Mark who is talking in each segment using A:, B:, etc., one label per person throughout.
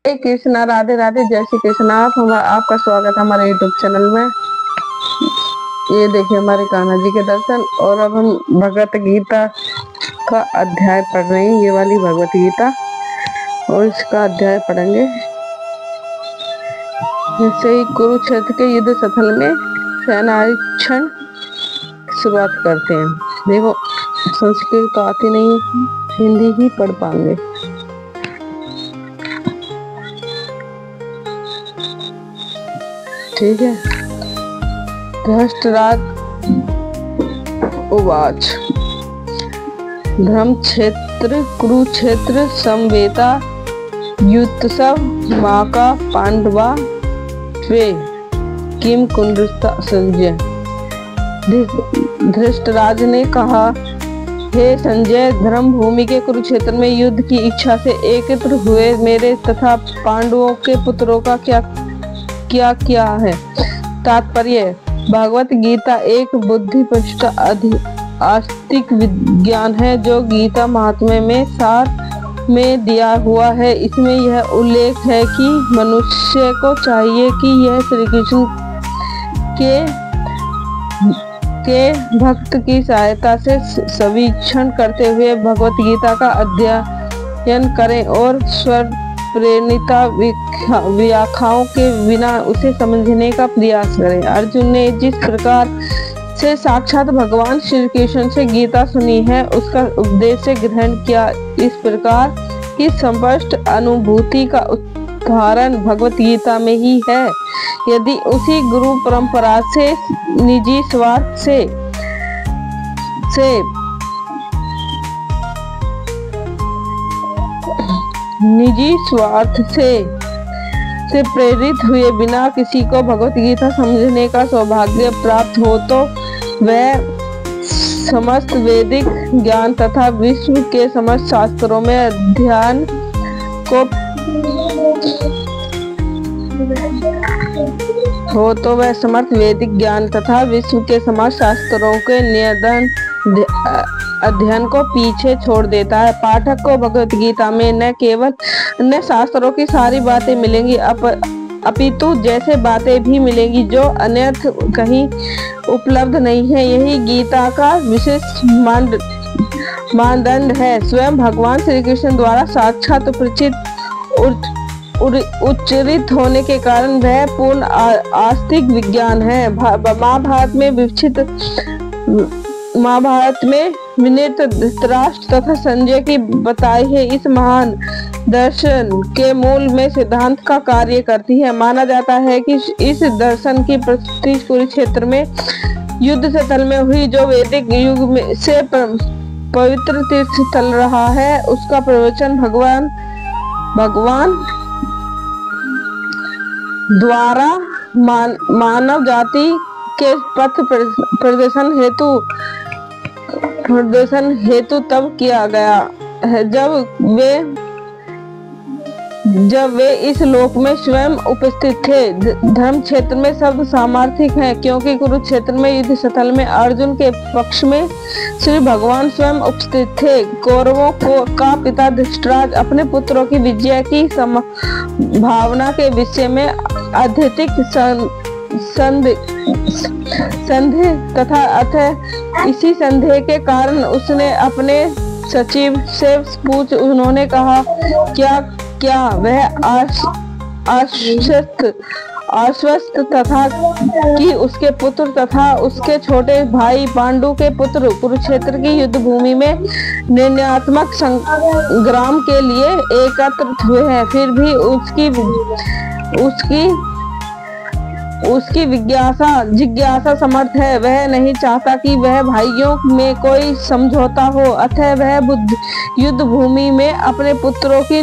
A: हरे कृष्णा, राधे राधे, जय श्री कृष्ण। आपका स्वागत है हमारे यूट्यूब चैनल में। ये देखिए हमारे कान्हा जी के दर्शन। और अब हम भगवत गीता का अध्याय पढ़ रहे हैं, ये वाली भगवत गीता, और इसका अध्याय पढ़ेंगे। जैसे ही कुरुक्षेत्र के युद्ध स्थल में सेनाक्षण शुरुआत करते हैं। देखो संस्कृत तो आती नहीं, हिंदी ही पढ़ पाएंगे। ठीक है। धृतराष्ट्र उवाच धर्मक्षेत्र कुरुक्षेत्र समवेता युत्सव माका पांडवा त्वे किम कुंडस्ता संजय। धृतराज ने कहा, हे संजय, धर्म भूमि के कुरुक्षेत्र में युद्ध की इच्छा से एकत्र हुए मेरे तथा पांडवों के पुत्रों का क्या है। तात्पर्य, भगवत गीता एक बुद्धिपृष्ठ आस्तिक विज्ञान है जो गीता महात्म्य में सार में दिया हुआ है। इसमें यह उल्लेख है कि मनुष्य को चाहिए कि यह श्री कृष्ण के भक्त की सहायता से सवीक्षण करते हुए भगवत गीता का अध्ययन करें और स्वर प्रेरणिता व्याख्याओं के बिना उसे समझने का प्रयास करें। अर्जुन ने जिस प्रकार से साक्षात भगवान श्री कृष्ण से गीता सुनी है उसका उपदेश ग्रहण किया। इस प्रकार की स्पष्ट अनुभूति का उदाहरण भगवत गीता में ही है। यदि उसी गुरु परंपरा से निजी स्वार्थ से प्रेरित हुए बिना किसी को भगवत गीता समझने का सौभाग्य प्राप्त हो तो वह समस्त वैदिक ज्ञान तथा विश्व के समस्त शास्त्रों में अध्ययन अध्ययन को पीछे छोड़ देता है। पाठक को भगवत गीता में न केवल अन्य शास्त्रों की सारी बातें मिलेंगी अपितु जैसे बातें भी मिलेंगी जो अन्यत्र कहीं उपलब्ध नहीं है। यही गीता का विशेष मानदंड है। स्वयं भगवान श्री कृष्ण द्वारा साक्षात उच्चरित होने के कारण वह पूर्ण आस्तिक विज्ञान है। महाभारत में विनीत धृतराष्ट्र तथा संजय की बताई है इस महान दर्शन के मूल में सिद्धांत का कार्य करती है। माना जाता है कि इस दर्शन की प्रस्तुति कुरुक्षेत्र में युद्ध स्थल में हुई, जो वैदिक युग में से पवित्र तीर्थ स्थल रहा है। उसका प्रवचन भगवान द्वारा मानव जाति के पथ प्रदर्शन हेतु तब किया गया है जब वे इस लोक में स्वयं उपस्थित थे। धर्म क्षेत्र में शब्द सामर्थ्यक है क्योंकि कुरुक्षेत्र में युद्ध स्थल में अर्जुन के पक्ष में श्री भगवान स्वयं उपस्थित थे। कौरवों का पिता धृतराष्ट्र अपने पुत्रों की विजय की भावना के विषय में अत्यधिक संदेह तथा अतः इसी संदेह के कारण उसने अपने सचिव से पूछ, उन्होंने कहा, क्या वह आश्वस्त तथा कि उसके पुत्र तथा उसके छोटे भाई पांडु के पुत्र कुरुक्षेत्र की युद्ध भूमि में निर्णयात्मक संग्राम के लिए एकत्रित हुए हैं। फिर भी उसकी जिज्ञासा समर्थ है। वह नहीं चाहता कि वह भाइयों में कोई समझौता हो, अतः वह युद्ध भूमि में अपने पुत्रों की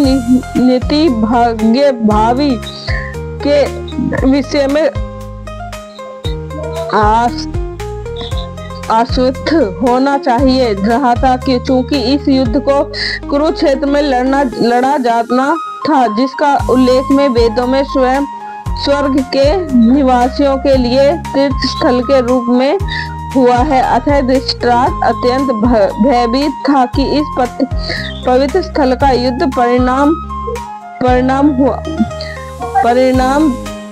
A: नीति भावी के विषय में आश्वस्त होना चाहिए रहा था कि चूंकि इस युद्ध को कुरुक्षेत्र में लड़ा जाना था, जिसका उल्लेख में वेदों में स्वयं स्वर्ग के निवासियों के लिए तीर्थ स्थल के रूप में हुआ है। अतः धृतराष्ट्र अत्यंत भयभीत था कि इस पवित्र स्थल का युद्ध परिणाम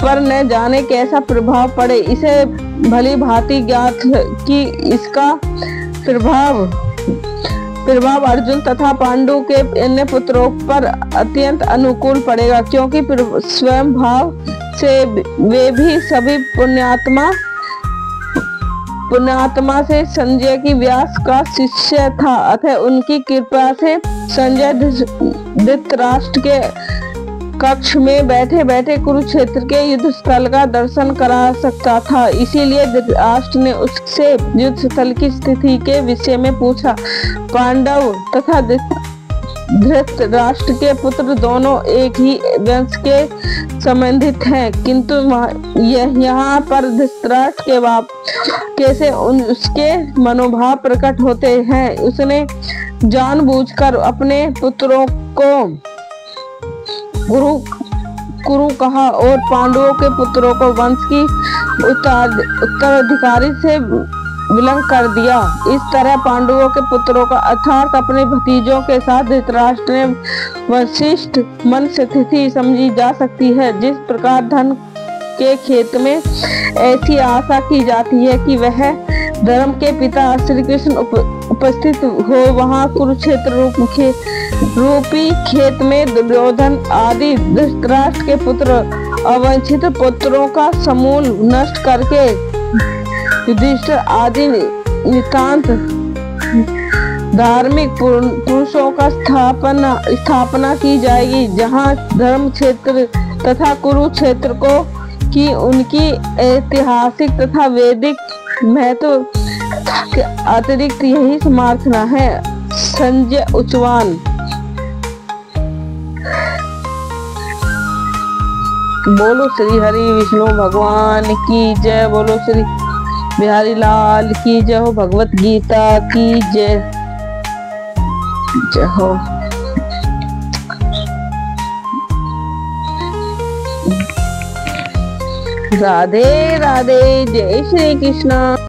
A: पर न जाने कैसा प्रभाव पड़े। इसे भली भांति ज्ञात कि इसका प्रभाव अर्जुन तथा पांडु के अन्य पुत्रों पर अत्यंत अनुकूल पड़ेगा, क्योंकि स्वयं भाव से वे भी सभी पुण्यात्मा से संजय की व्यास का शिष्य था। अतः उनकी कृपा से संजय धृतराष्ट्र के कक्ष में बैठे बैठे कुरुक्षेत्र के युद्ध स्थल का दर्शन करा सकता था। इसीलिए धृतराष्ट्र ने उससे युद्ध स्थल की स्थिति के विषय में पूछा। पांडव तथा धृतराष्ट्र के पुत्र दोनों एक ही वंश के संबंधित हैं, किंतु यहाँ पर धृतराष्ट्र के बाप कैसे उसके मनोभाव प्रकट होते हैं। उसने जानबूझकर अपने पुत्रों को कुरु कहा और पांडवों के पुत्रों को वंश की उत्तराधिकारी से विलंब कर दिया। इस तरह पांडवों के पुत्रों का अर्थात अपने भतीजों के साथ धृतराष्ट्र ने वशिष्ठ मन स्थिति समझी जा सकती है। जिस प्रकार धन के खेत में ऐसी आशा की जाती है कि वह धर्म के पिता श्री कृष्ण उपस्थित हो, वहां कुरुक्षेत्र रूपी खेत में दुर्योधन आदि धृतराष्ट्र के पुत्र अवंचित पुत्रों का समूल नष्ट करके युधिष्ठिर आदि नितांत धार्मिक पुरुषों का स्थापना की जाएगी, जहां धर्म क्षेत्र तथा कुरुक्षेत्र को की उनकी ऐतिहासिक तथा वैदिक महत्व के अतिरिक्त यही समर्थना है। संजय उच्चवान। बोलो श्री हरि विष्णु भगवान की जय। बोलो श्री बिहारी लाल की जय हो। भगवत गीता की जय जय हो। राधे राधे। जय श्री कृष्ण।